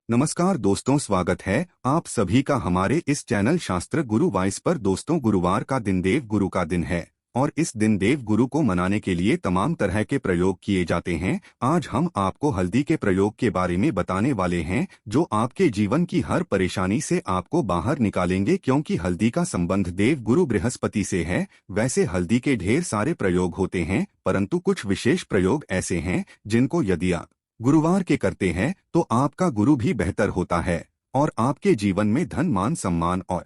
नमस्कार दोस्तों, स्वागत है आप सभी का हमारे इस चैनल शास्त्र गुरु वाइस पर। दोस्तों, गुरुवार का दिन देव गुरु का दिन है और इस दिन देव गुरु को मनाने के लिए तमाम तरह के प्रयोग किए जाते हैं। आज हम आपको हल्दी के प्रयोग के बारे में बताने वाले हैं जो आपके जीवन की हर परेशानी से आपको बाहर निकालेंगे, क्योंकि हल्दी का संबंध देव गुरु बृहस्पति से है। वैसे हल्दी के ढेर सारे प्रयोग होते हैं, परंतु कुछ विशेष प्रयोग ऐसे हैं जिनको यदि आप गुरुवार के करते हैं तो आपका गुरु भी बेहतर होता है और आपके जीवन में धन मान सम्मान और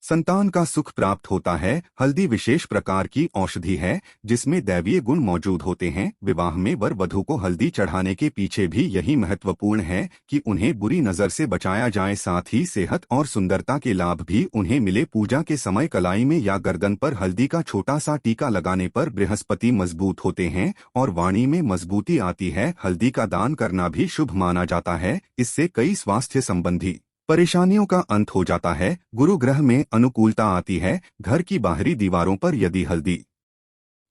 संतान का सुख प्राप्त होता है। हल्दी विशेष प्रकार की औषधि है जिसमें दैवीय गुण मौजूद होते हैं। विवाह में वर वधू को हल्दी चढ़ाने के पीछे भी यही महत्वपूर्ण है कि उन्हें बुरी नजर से बचाया जाए, साथ ही सेहत और सुंदरता के लाभ भी उन्हें मिले। पूजा के समय कलाई में या गर्दन पर हल्दी का छोटा सा टीका लगाने पर बृहस्पति मजबूत होते हैं और वाणी में मजबूती आती है। हल्दी का दान करना भी शुभ माना जाता है, इससे कई स्वास्थ्य संबंधी परेशानियों का अंत हो जाता है। गुरु ग्रह में अनुकूलता आती है। घर की बाहरी दीवारों पर यदि हल्दी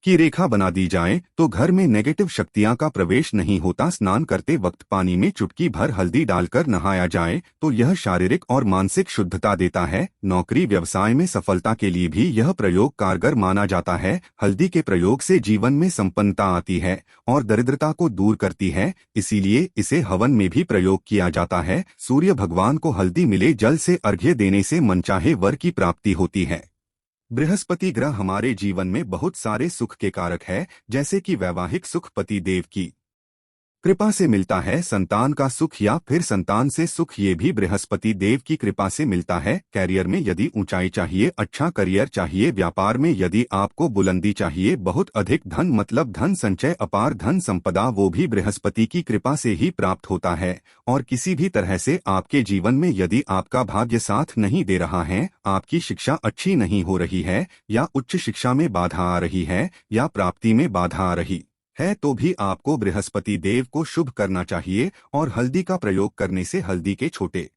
की रेखा बना दी जाए तो घर में नेगेटिव शक्तियां का प्रवेश नहीं होता। स्नान करते वक्त पानी में चुटकी भर हल्दी डालकर नहाया जाए तो यह शारीरिक और मानसिक शुद्धता देता है। नौकरी व्यवसाय में सफलता के लिए भी यह प्रयोग कारगर माना जाता है। हल्दी के प्रयोग से जीवन में संपन्नता आती है और दरिद्रता को दूर करती है, इसीलिए इसे हवन में भी प्रयोग किया जाता है। सूर्य भगवान को हल्दी मिले जल से अर्घ्य देने से मनचाहे वर की प्राप्ति होती है। बृहस्पति ग्रह हमारे जीवन में बहुत सारे सुख के कारक है, जैसे कि वैवाहिक सुख पति देव की कृपा से मिलता है, संतान का सुख या फिर संतान से सुख ये भी बृहस्पति देव की कृपा से मिलता है। कैरियर में यदि ऊंचाई चाहिए, अच्छा करियर चाहिए, व्यापार में यदि आपको बुलंदी चाहिए, बहुत अधिक धन मतलब धन संचय, अपार धन संपदा, वो भी बृहस्पति की कृपा से ही प्राप्त होता है। और किसी भी तरह से आपके जीवन में यदि आपका भाग्य साथ नहीं दे रहा है, आपकी शिक्षा अच्छी नहीं हो रही है या उच्च शिक्षा में बाधा आ रही है या प्राप्ति में बाधा आ रही है, तो भी आपको बृहस्पति देव को शुभ करना चाहिए और हल्दी का प्रयोग करने से हल्दी के छोटे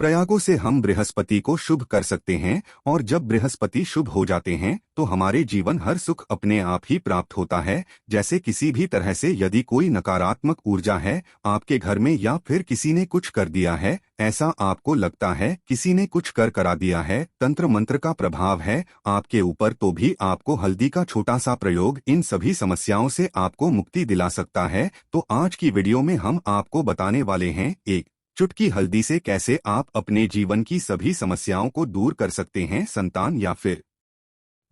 प्रयागों से हम बृहस्पति को शुभ कर सकते हैं। और जब बृहस्पति शुभ हो जाते हैं तो हमारे जीवन हर सुख अपने आप ही प्राप्त होता है। जैसे किसी भी तरह से यदि कोई नकारात्मक ऊर्जा है आपके घर में या फिर किसी ने कुछ कर दिया है, ऐसा आपको लगता है किसी ने कुछ कर करा दिया है, तंत्र मंत्र का प्रभाव है आपके ऊपर, तो भी आपको हल्दी का छोटा सा प्रयोग इन सभी समस्याओं से आपको मुक्ति दिला सकता है। तो आज की वीडियो में हम आपको बताने वाले हैं एक चुटकी हल्दी से कैसे आप अपने जीवन की सभी समस्याओं को दूर कर सकते हैं। संतान या फिर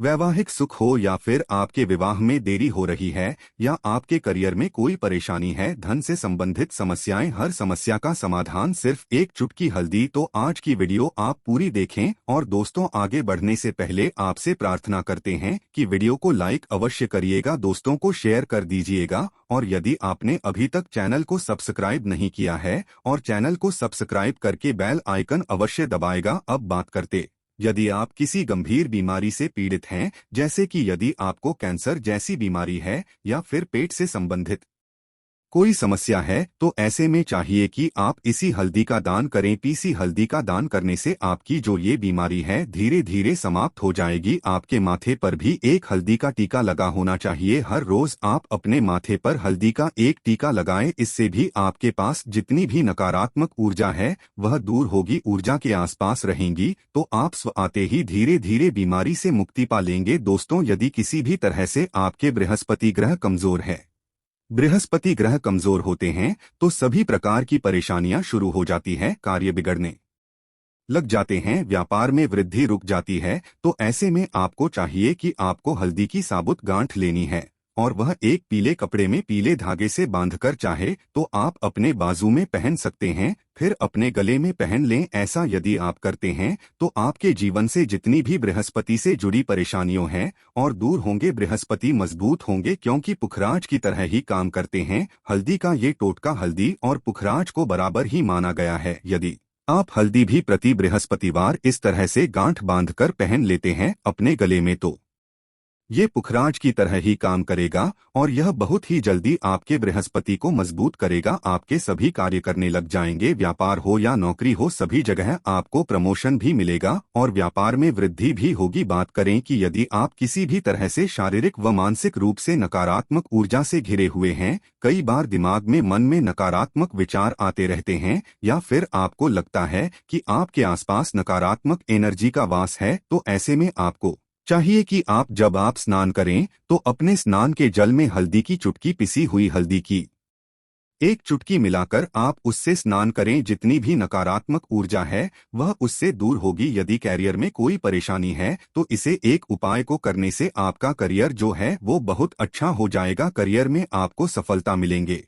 वैवाहिक सुख हो या फिर आपके विवाह में देरी हो रही है या आपके करियर में कोई परेशानी है, धन से संबंधित समस्याएं, हर समस्या का समाधान सिर्फ एक चुटकी हल्दी। तो आज की वीडियो आप पूरी देखें। और दोस्तों, आगे बढ़ने से पहले आपसे प्रार्थना करते हैं कि वीडियो को लाइक अवश्य करिएगा, दोस्तों को शेयर कर दीजिएगा। और यदि आपने अभी तक चैनल को सब्सक्राइब नहीं किया है और चैनल को सब्सक्राइब करके बेल आइकन अवश्य दबाएगा। अब बात करते, यदि आप किसी गंभीर बीमारी से पीड़ित हैं, जैसे कि यदि आपको कैंसर जैसी बीमारी है या फिर पेट से संबंधित कोई समस्या है, तो ऐसे में चाहिए कि आप इसी हल्दी का दान करें। पीसी हल्दी का दान करने से आपकी जो ये बीमारी है धीरे धीरे समाप्त हो जाएगी। आपके माथे पर भी एक हल्दी का टीका लगा होना चाहिए। हर रोज आप अपने माथे पर हल्दी का एक टीका लगाएं, इससे भी आपके पास जितनी भी नकारात्मक ऊर्जा है वह दूर होगी, ऊर्जा के आसपास रहेंगी, तो आप स्व आते ही धीरे धीरे बीमारी से मुक्ति पा लेंगे। दोस्तों, यदि किसी भी तरह से आपके बृहस्पति ग्रह कमजोर है, बृहस्पति ग्रह कमजोर होते हैं तो सभी प्रकार की परेशानियां शुरू हो जाती है, कार्य बिगड़ने लग जाते हैं, व्यापार में वृद्धि रुक जाती है। तो ऐसे में आपको चाहिए कि आपको हल्दी की साबुत गांठ लेनी है और वह एक पीले कपड़े में पीले धागे से बांधकर चाहे तो आप अपने बाजू में पहन सकते हैं, फिर अपने गले में पहन लें। ऐसा यदि आप करते हैं तो आपके जीवन से जितनी भी बृहस्पति से जुड़ी परेशानियों हैं और दूर होंगे, बृहस्पति मजबूत होंगे, क्योंकि पुखराज की तरह ही काम करते हैं। हल्दी का ये टोटका हल्दी और पुखराज को बराबर ही माना गया है। यदि आप हल्दी भी प्रति बृहस्पतिवार इस तरह से गांठ बांधकर पहन लेते हैं अपने गले में, तो ये पुखराज की तरह ही काम करेगा और यह बहुत ही जल्दी आपके बृहस्पति को मजबूत करेगा। आपके सभी कार्य करने लग जाएंगे, व्यापार हो या नौकरी हो, सभी जगह आपको प्रमोशन भी मिलेगा और व्यापार में वृद्धि भी होगी। बात करें कि यदि आप किसी भी तरह से शारीरिक व मानसिक रूप से नकारात्मक ऊर्जा से घिरे हुए हैं, कई बार दिमाग में मन में नकारात्मक विचार आते रहते हैं या फिर आपको लगता है कि आपके आसपास नकारात्मक एनर्जी का वास है, तो ऐसे में आपको चाहिए कि जब आप स्नान करें तो अपने स्नान के जल में हल्दी की चुटकी, पिसी हुई हल्दी की एक चुटकी मिलाकर आप उससे स्नान करें। जितनी भी नकारात्मक ऊर्जा है वह उससे दूर होगी। यदि कैरियर में कोई परेशानी है तो इसे एक उपाय को करने से आपका करियर जो है वो बहुत अच्छा हो जाएगा, करियर में आपको सफलता मिलेंगे।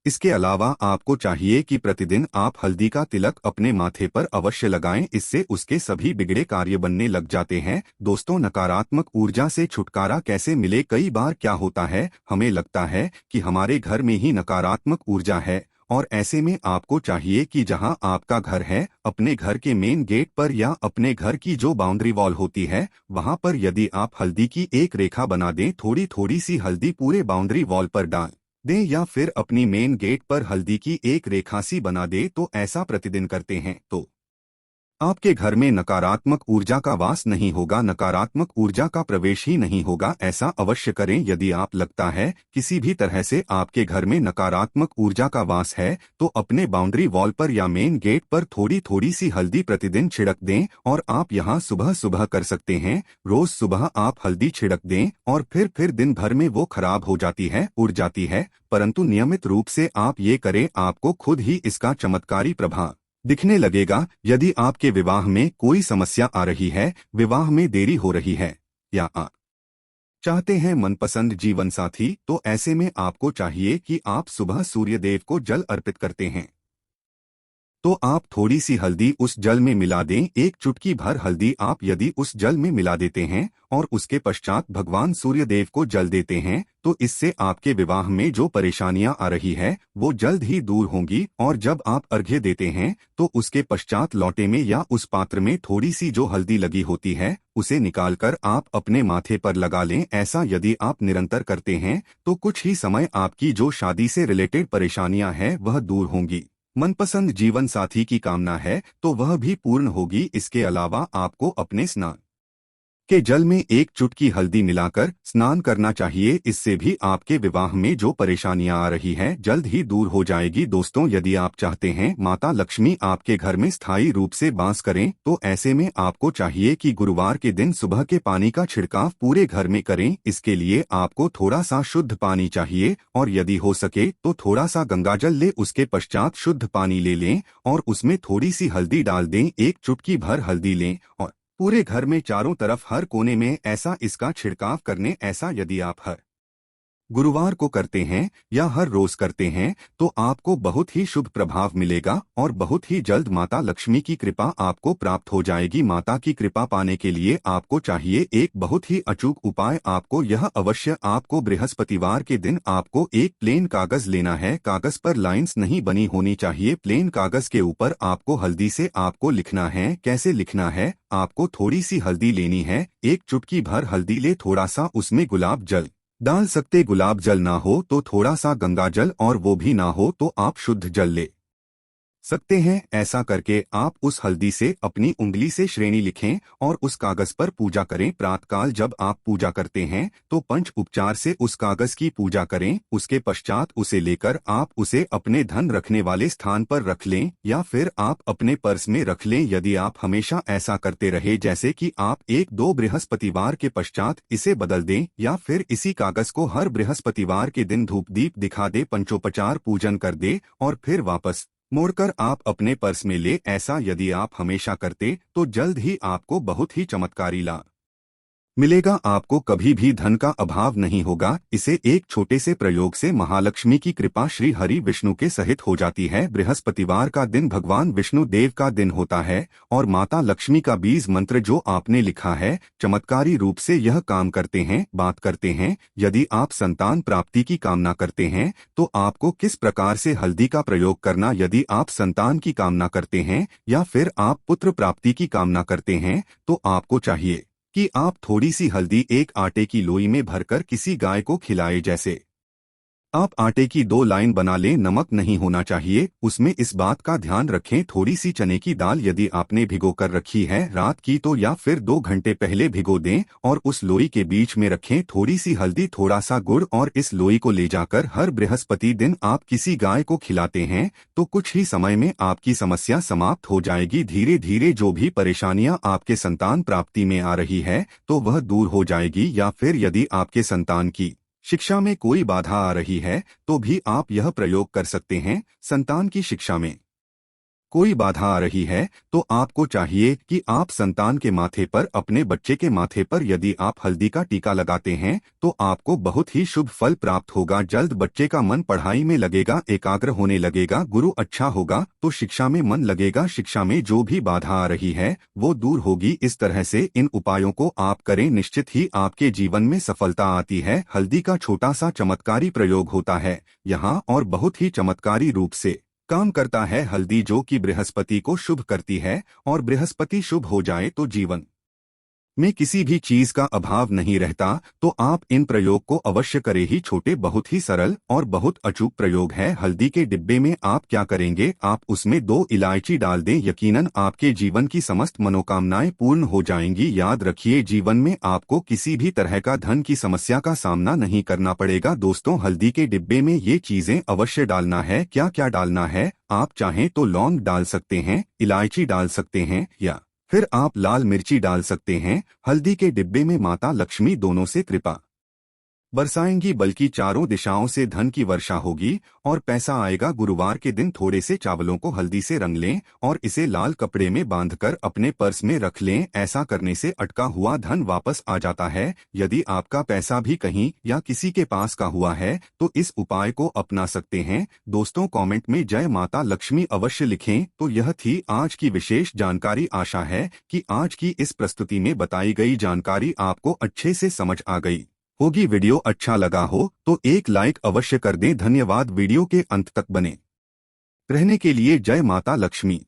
इसके अलावा आपको चाहिए कि प्रतिदिन आप हल्दी का तिलक अपने माथे पर अवश्य लगाएं, इससे उसके सभी बिगड़े कार्य बनने लग जाते हैं। दोस्तों, नकारात्मक ऊर्जा से छुटकारा कैसे मिले? कई बार क्या होता है, हमें लगता है कि हमारे घर में ही नकारात्मक ऊर्जा है और ऐसे में आपको चाहिए कि जहां आपका घर है, अपने घर के मेन गेट पर या अपने घर की जो बाउंड्री वॉल होती है वहां पर यदि आप हल्दी की एक रेखा बना दें, थोड़ी थोड़ी सी हल्दी पूरे बाउंड्री वॉल पर डाल दें या फिर अपनी मेन गेट पर हल्दी की एक रेखा सी बना दे, तो ऐसा प्रतिदिन करते हैं तो आपके घर में नकारात्मक ऊर्जा का वास नहीं होगा, नकारात्मक ऊर्जा का प्रवेश ही नहीं होगा। ऐसा अवश्य करें। यदि आप लगता है किसी भी तरह से आपके घर में नकारात्मक ऊर्जा का वास है तो अपने बाउंड्री वॉल पर या मेन गेट पर थोड़ी थोड़ी सी हल्दी प्रतिदिन छिड़क दें और आप यहां सुबह सुबह कर सकते हैं। रोज सुबह आप हल्दी छिड़क दें और फिर दिन भर में वो खराब हो जाती है, उड़ जाती है, परंतु नियमित रूप से आप ये करें, आपको खुद ही इसका चमत्कारी प्रभाव दिखने लगेगा। यदि आपके विवाह में कोई समस्या आ रही है, विवाह में देरी हो रही है या आप चाहते हैं मनपसंद जीवन साथी, तो ऐसे में आपको चाहिए कि आप सुबह सूर्य देव को जल अर्पित करते हैं तो आप थोड़ी सी हल्दी उस जल में मिला दें। एक चुटकी भर हल्दी आप यदि उस जल में मिला देते हैं और उसके पश्चात भगवान सूर्य देव को जल देते हैं तो इससे आपके विवाह में जो परेशानियां आ रही है वो जल्द ही दूर होंगी। और जब आप अर्घ्य देते हैं तो उसके पश्चात लौटे में या उस पात्र में थोड़ी सी जो हल्दी लगी होती है उसे निकालकर आप अपने माथे पर लगा लें। ऐसा यदि आप निरंतर करते हैं तो कुछ ही समय आपकी जो शादी से रिलेटेड परेशानियां हैं वह दूर होंगी। मनपसंद जीवन साथी की कामना है तो वह भी पूर्ण होगी। इसके अलावा आपको अपने स्नान के जल में एक चुटकी हल्दी मिलाकर स्नान करना चाहिए। इससे भी आपके विवाह में जो परेशानियां आ रही हैं जल्द ही दूर हो जाएगी। दोस्तों, यदि आप चाहते हैं माता लक्ष्मी आपके घर में स्थायी रूप से वास करें तो ऐसे में आपको चाहिए कि गुरुवार के दिन सुबह के पानी का छिड़काव पूरे घर में करें। इसके लिए आपको थोड़ा सा शुद्ध पानी चाहिए और यदि हो सके तो थोड़ा सा गंगाजल ले, उसके पश्चात शुद्ध पानी ले लें और उसमें थोड़ी सी हल्दी डाल दें। एक चुटकी भर हल्दी लें और पूरे घर में चारों तरफ हर कोने में ऐसा इसका छिड़काव करने। ऐसा यदि आप हर गुरुवार को करते हैं या हर रोज करते हैं तो आपको बहुत ही शुभ प्रभाव मिलेगा और बहुत ही जल्द माता लक्ष्मी की कृपा आपको प्राप्त हो जाएगी। माता की कृपा पाने के लिए आपको चाहिए एक बहुत ही अचूक उपाय। आपको यह अवश्य आपको बृहस्पतिवार के दिन आपको एक प्लेन कागज लेना है। कागज पर लाइंस नहीं बनी होनी चाहिए। प्लेन कागज के ऊपर आपको हल्दी से आपको लिखना है। कैसे लिखना है? आपको थोड़ी सी हल्दी लेनी है, एक चुटकी भर हल्दी ले, थोड़ा सा उसमें गुलाब जल डाल सकते, गुलाब जल ना हो तो थोड़ा सा गंगा जल और वो भी ना हो तो आप शुद्ध जल ले सकते हैं। ऐसा करके आप उस हल्दी से अपनी उंगली से श्रेणी लिखें और उस कागज पर पूजा करें। प्रातःकाल जब आप पूजा करते हैं तो पंच उपचार से उस कागज की पूजा करें। उसके पश्चात उसे लेकर आप उसे अपने धन रखने वाले स्थान पर रख लें या फिर आप अपने पर्स में रख लें। यदि आप हमेशा ऐसा करते रहे, जैसे कि आप 1-2 बृहस्पतिवार के पश्चात इसे बदल दें या फिर इसी कागज को हर बृहस्पतिवार के दिन धूप दीप दिखा दे, पंचोपचार पूजन कर दे और फिर वापस मोड़कर आप अपने पर्स में ले। ऐसा यदि आप हमेशा करते तो जल्द ही आपको बहुत ही चमत्कारी लाभ मिलेगा। आपको कभी भी धन का अभाव नहीं होगा। इसे एक छोटे से प्रयोग से महालक्ष्मी की कृपा श्री हरि विष्णु के सहित हो जाती है। बृहस्पतिवार का दिन भगवान विष्णु देव का दिन होता है और माता लक्ष्मी का बीज मंत्र जो आपने लिखा है चमत्कारी रूप से यह काम करते हैं। बात करते हैं, यदि आप संतान प्राप्ति की कामना करते हैं तो आपको किस प्रकार से हल्दी का प्रयोग करना। यदि आप संतान की कामना करते हैं या फिर आप पुत्र प्राप्ति की कामना करते हैं तो आपको चाहिए कि आप थोड़ी सी हल्दी एक आटे की लोई में भरकर किसी गाय को खिलाए। जैसे आप आटे की 2 लाइन बना लें। नमक नहीं होना चाहिए उसमें, इस बात का ध्यान रखें। थोड़ी सी चने की दाल यदि आपने भिगो कर रखी है रात की तो या फिर 2 घंटे पहले भिगो दें और उस लोई के बीच में रखें थोड़ी सी हल्दी, थोड़ा सा गुड़, और इस लोई को ले जाकर हर बृहस्पति दिन आप किसी गाय को खिलाते हैं तो कुछ ही समय में आपकी समस्या समाप्त हो जाएगी। धीरे धीरे जो भी परेशानियां आपके संतान प्राप्ति में आ रही है तो वह दूर हो जाएगी। या फिर यदि आपके संतान की शिक्षा में कोई बाधा आ रही है तो भी आप यह प्रयोग कर सकते हैं। संतान की शिक्षा में कोई बाधा आ रही है तो आपको चाहिए कि आप संतान के माथे पर, अपने बच्चे के माथे पर यदि आप हल्दी का टीका लगाते हैं तो आपको बहुत ही शुभ फल प्राप्त होगा। जल्द बच्चे का मन पढ़ाई में लगेगा, एकाग्र होने लगेगा, गुरु अच्छा होगा तो शिक्षा में मन लगेगा। शिक्षा में जो भी बाधा आ रही है वो दूर होगी। इस तरह से इन उपायों को आप करें, निश्चित ही आपके जीवन में सफलता आती है। हल्दी का छोटा सा चमत्कारी प्रयोग होता है यहाँ और बहुत ही चमत्कारी रूप से काम करता है। हल्दी जो कि बृहस्पति को शुभ करती है और बृहस्पति शुभ हो जाए तो जीवन में किसी भी चीज का अभाव नहीं रहता। तो आप इन प्रयोग को अवश्य करें ही। छोटे, बहुत ही सरल और बहुत अचूक प्रयोग है। हल्दी के डिब्बे में आप क्या करेंगे, आप उसमें 2 इलायची डाल दें। यकीनन आपके जीवन की समस्त मनोकामनाएं पूर्ण हो जाएंगी। याद रखिए, जीवन में आपको किसी भी तरह का धन की समस्या का सामना नहीं करना पड़ेगा। दोस्तों, हल्दी के डिब्बे में ये चीजें अवश्य डालना है। क्या क्या डालना है, आप चाहें तो लौंग डाल सकते हैं, इलायची डाल सकते हैं या फिर आप लाल मिर्ची डाल सकते हैं। हल्दी के डिब्बे में माता लक्ष्मी दोनों से कृपा बरसाएंगी, बल्कि चारों दिशाओं से धन की वर्षा होगी और पैसा आएगा। गुरुवार के दिन थोड़े से चावलों को हल्दी से रंग लें और इसे लाल कपड़े में बांधकर अपने पर्स में रख लें। ऐसा करने से अटका हुआ धन वापस आ जाता है। यदि आपका पैसा भी कहीं या किसी के पास का हुआ है तो इस उपाय को अपना सकते हैं। दोस्तों, कमेंट में जय माता लक्ष्मी अवश्य लिखें। तो यह थी आज की विशेष जानकारी। आशा है कि आज की इस प्रस्तुति में बताई गई जानकारी आपको अच्छे से समझ आ गई होगी। वीडियो अच्छा लगा हो तो एक लाइक अवश्य कर दें। धन्यवाद वीडियो के अंत तक बने रहने के लिए। जय माता लक्ष्मी।